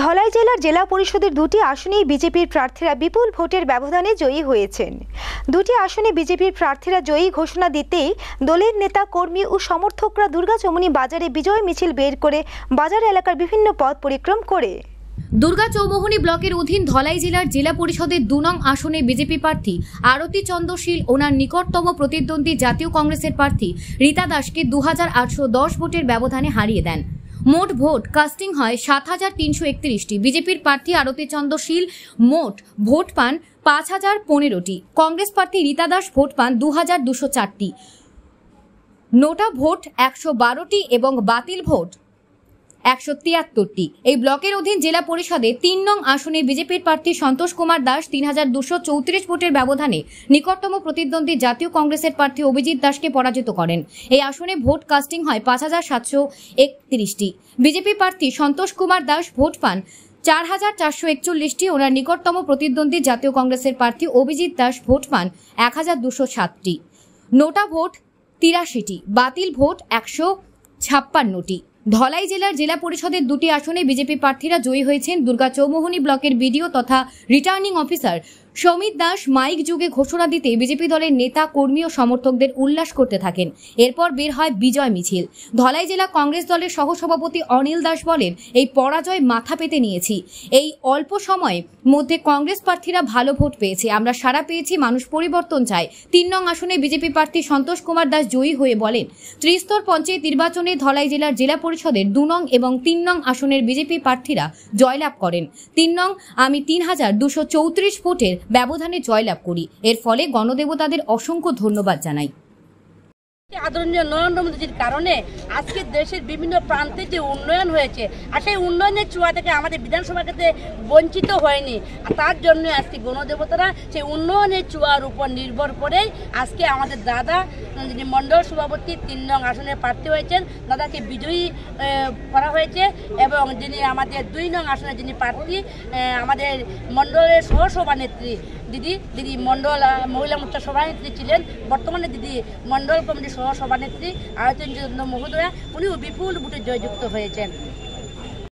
ধলাই জেলার জেলা পরিষদের দুটি আসনেই বিজেপির প্রার্থীরা বিপুল ভোটের ব্যবধানে জয়ী হয়েছেন। দুটি আসনে বিজেপির প্রার্থীরা জয়ী ঘোষণা দিতেই দলের নেতা কর্মী ও সমর্থকরা দুর্গাচৌমুহনী বাজারে বিজয় মিছিল বের করে বাজার এলাকার বিভিন্ন পথ পরিক্রম করে দুর্গাচৌমুহনী ব্লকের অধীন ধলাই জেলার জেলা পরিষদের ২ নং আসনে বিজেপি প্রার্থী আরতি চন্দ্রশীল ওনার নিকটতম প্রতিদ্বন্দ্বী জাতীয় কংগ্রেসের প্রার্থী রীতা দাসকে ২৮১০ ভোটের ব্যবধানে হারিয়ে দেন। মোট ভোট কাস্টিং হয় ৭৩৩১টি। বিজেপির প্রার্থী আরতি চন্দ্রশীল মোট ভোট পান ৫০১৫টি। কংগ্রেস প্রার্থী রীতা দাস ভোট পান ২২০৪টি। নোটা ভোট ১১২টি এবং বাতিল ভোট ১৭৩টি। এই ব্লকের অধীন জেলা পরিষদে ৩ নং আসনে বিজেপির প্রার্থী সন্তোষ কুমার দাস ৩২৩৪ ভোটের ব্যবধানে নিকটতম প্রতিদ্বন্দ্বী জাতীয় কংগ্রেসের প্রার্থী অভিজিৎ দাসকে পরাজিত করেন। এই আসনে ভোট কাস্টিং হয় ৫৭৩১টি। বিজেপি প্রার্থী সন্তোষ কুমার দাস ভোট পান ৪৪৪১টি। ওনার নিকটতম প্রতিদ্বন্দ্বী জাতীয় কংগ্রেসের প্রার্থী অভিজিৎ দাস ভোট পান ১২০৭টি। নোটা ভোট ৮৩টি, বাতিল ভোট ১৫৬টি। ধলাই জেলার জেলা পরিষদের দুটি আসনে বিজেপি প্রার্থীরা জয়ী হয়েছেন। দুর্গাচৌমুহনী ব্লকের বিডিও তথা returning officer Samit Das mike যুগে ঘোষণা দিতে বিজেপি দলের নেতা কর্মী ও সমর্থকদের উল্লাস করতে থাকেন। এরপর বের হয় বিজয় মিছিল। ধলাই জেলা কংগ্রেস দলের সহসভাপতি অনিল দাস বলেন, এই পরাজয় মাথা পেতে নিয়েছি। এই অল্প সময়ের মধ্যে কংগ্রেস প্রার্থীরা ভালো ভোট পেয়েছে, আমরা সাড়া পেয়েছি, মানুষ পরিবর্তন চায়। ৩ নং আসনে বিজেপি প্রার্থী সন্তোষ কুমার দাস জয়ী হয়ে বলেন, ত্রিস্তর পঞ্চায়েত নির্বাচনে ধলাই জেলার জেলা পরিষদের ২ নং এবং ৩ নং আসনের বিজেপি প্রার্থীরা জয়লাভ করেন। ৩ নং আমি ৩২৩৪ ভোটের ব্যবধানে জয়লাভ করি। এর ফলে গণদেবতাদের অসংখ্য ধন্যবাদ জানাই। আদরণীয় নরেন্দ্র মোদীজির কারণে আজকে দেশের বিভিন্ন প্রান্তে যে উন্নয়ন হয়েছে, আর সেই উন্নয়নের ছোঁয়া থেকে আমাদের বিধানসভা ক্ষেত্রে বঞ্চিত হয়নি। আর তার জন্য আজকে গণদেবতারা সেই উন্নয়নের ছোঁয়ার উপর নির্ভর করেই আজকে আমাদের দাদা যিনি মণ্ডল সভাপতি ৩ নং আসনে প্রার্থী হয়েছেন, দাদাকে বিজয়ী করা হয়েছে। এবং যিনি আমাদের ২ নং আসনে যিনি প্রার্থী আমাদের মণ্ডলের সহসভানেত্রী দিদি মণ্ডল মহিলা মোর্চা সভানেত্রী ছিলেন, বর্তমানে দিদি মণ্ডল কমিটির সহসভানেত্রী আরতি চন্দ্র মহোদয়া, উনিও বিপুল ভোটে জয়যুক্ত হয়েছেন।